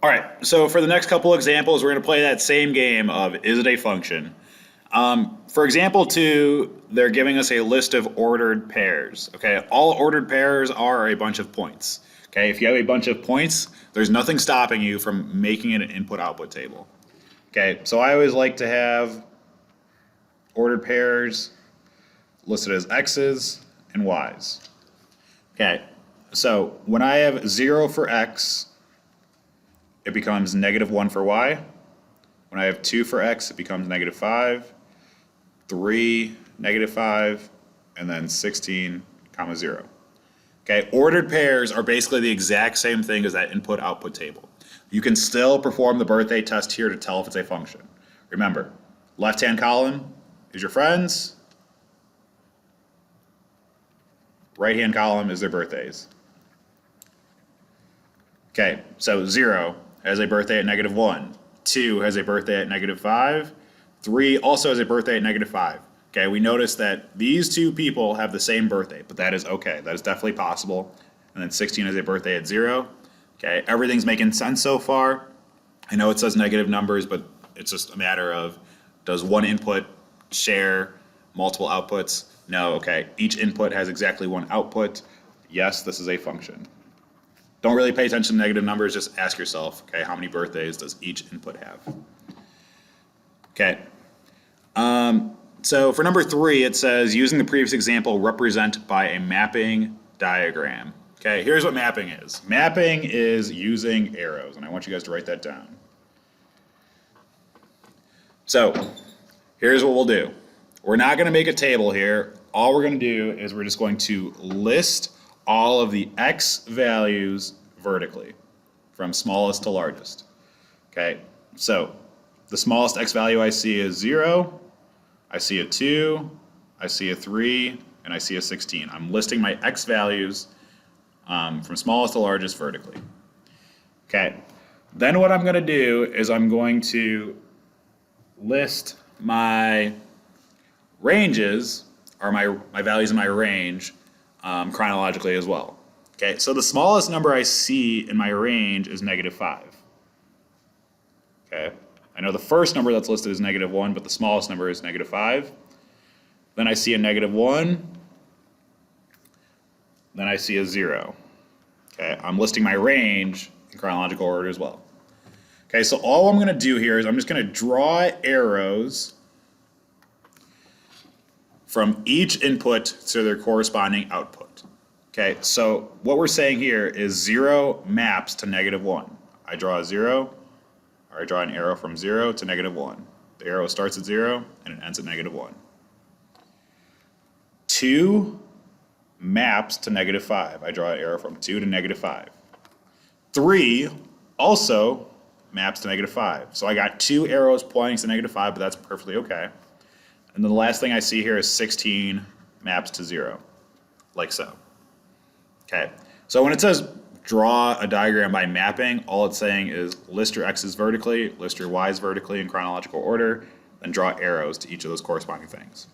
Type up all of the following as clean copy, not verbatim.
All right, so for the next couple examples, we're going to play that same game of is it a function? For example two, they're giving us a list of ordered pairs. Okay, all ordered pairs are a bunch of points. Okay, if you have a bunch of points, there's nothing stopping you from making it an input-output table. Okay, so I always like to have ordered pairs listed as x's and y's. Okay, so when I have 0 for x, it becomes -1 for y. When I have 2 for x, it becomes -5, 3, -5, and then 16, comma 0. Okay, ordered pairs are basically the exact same thing as that input-output table. You can still perform the birthday test here to tell if it's a function. Remember, left-hand column is your friends, right-hand column is their birthdays. Okay, so 0 has a birthday at -1, 2 has a birthday at -5, 3 also has a birthday at -5. Okay, we notice that these two people have the same birthday, but that is okay. That is definitely possible. And then 16 has a birthday at 0. Okay, everything's making sense so far. I know it says negative numbers, but it's just a matter of, does one input share multiple outputs? No, okay. Each input has exactly one output. Yes, this is a function. Don't really pay attention to negative numbers, just ask yourself, okay, how many birthdays does each input have? Okay. So for number 3, it says, using the previous example, represent by a mapping diagram. Okay, here's what mapping is. Mapping is using arrows, and I want you guys to write that down. So here's what we'll do. We're not going to make a table here. All we're going to do is we're just going to list all of the x values vertically from smallest to largest. Okay, so the smallest x value I see is 0, I see a 2, I see a 3, and I see a 16. I'm listing my x values from smallest to largest vertically. Okay, then what I'm going to do is I'm going to list my ranges, or my values in my range, chronologically as well. Okay, so the smallest number I see in my range is -5. Okay, I know the first number that's listed is -1, but the smallest number is -5. Then I see a -1. Then I see a 0. Okay, I'm listing my range in chronological order as well. Okay, so all I'm going to do here is I'm just going to draw arrows from each input to their corresponding output. Okay, so what we're saying here is 0 maps to -1. I draw a 0, or I draw an arrow from 0 to -1. The arrow starts at 0 and it ends at -1. 2 maps to -5. I draw an arrow from 2 to -5. 3 also maps to -5. So I got 2 arrows pointing to -5, but that's perfectly okay. And then the last thing I see here is 16 maps to 0, like so. Okay, so when it says draw a diagram by mapping, all it's saying is list your x's vertically, list your y's vertically in chronological order, then draw arrows to each of those corresponding things.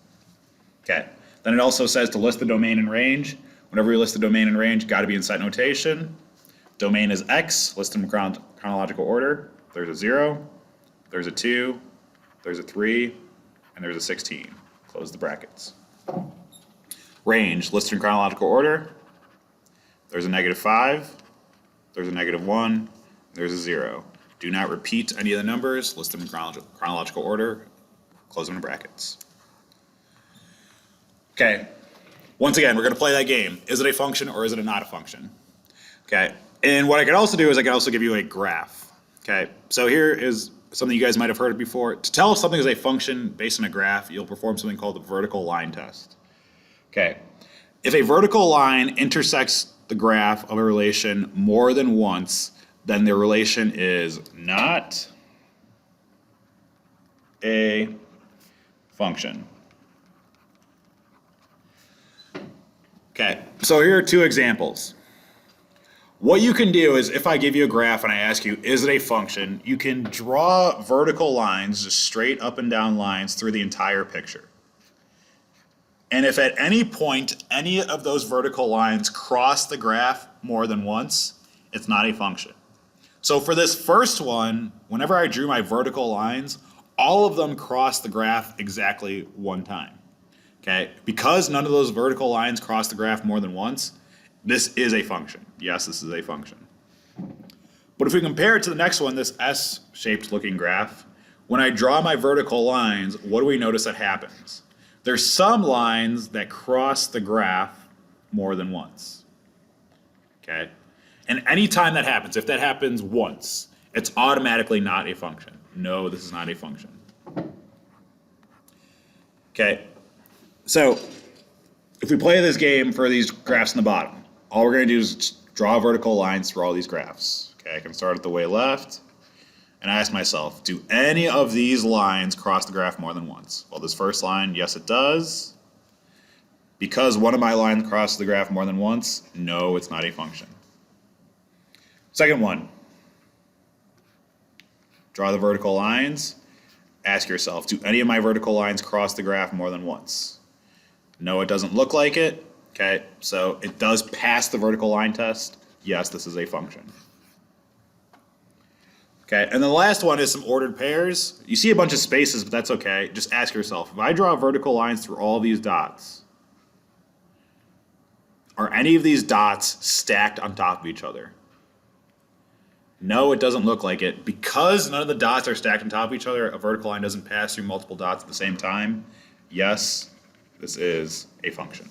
Okay, then it also says to list the domain and range. Whenever you list the domain and range, got to be in set notation. Domain is x, list them in chronological order. There's a 0, there's a 2, there's a 3, and there's a 16. Close the brackets. Range, listed in chronological order. There's a -5, there's a -1, there's a 0. Do not repeat any of the numbers, list them in chronological order, close them in brackets. Okay, once again, we're going to play that game. Is it a function or is it not a function? Okay, and what I could also do is I could also give you a graph. Okay, so here is something you guys might have heard before. To tell if something is a function based on a graph, you'll perform something called the vertical line test. Okay, if a vertical line intersects the graph of a relation more than once, then the relation is not a function. Okay, so here are 2 examples. What you can do is if I give you a graph and I ask you, is it a function, you can draw vertical lines, just straight up and down lines through the entire picture. And if at any point any of those vertical lines cross the graph more than once, it's not a function. So for this first one, whenever I drew my vertical lines, all of them crossed the graph exactly one time. Okay, because none of those vertical lines cross the graph more than once, this is a function. Yes, this is a function. But if we compare it to the next one, this S-shaped looking graph, when I draw my vertical lines, what do we notice that happens? There's some lines that cross the graph more than once. Okay? And anytime that happens, if that happens once, it's automatically not a function. No, this is not a function. Okay? So, if we play this game for these graphs in the bottom, all we're going to do is draw vertical lines through all these graphs. Okay, I can start at the way left, and ask myself, do any of these lines cross the graph more than once? Well, this first line, yes it does. Because one of my lines crosses the graph more than once, no, it's not a function. Second one, draw the vertical lines. Ask yourself, do any of my vertical lines cross the graph more than once? No, it doesn't look like it. Okay, so it does pass the vertical line test. Yes, this is a function. Okay, and the last one is some ordered pairs. You see a bunch of spaces, but that's okay. Just ask yourself, if I draw vertical lines through all these dots, are any of these dots stacked on top of each other? No, it doesn't look like it. Because none of the dots are stacked on top of each other, a vertical line doesn't pass through multiple dots at the same time. Yes, this is a function.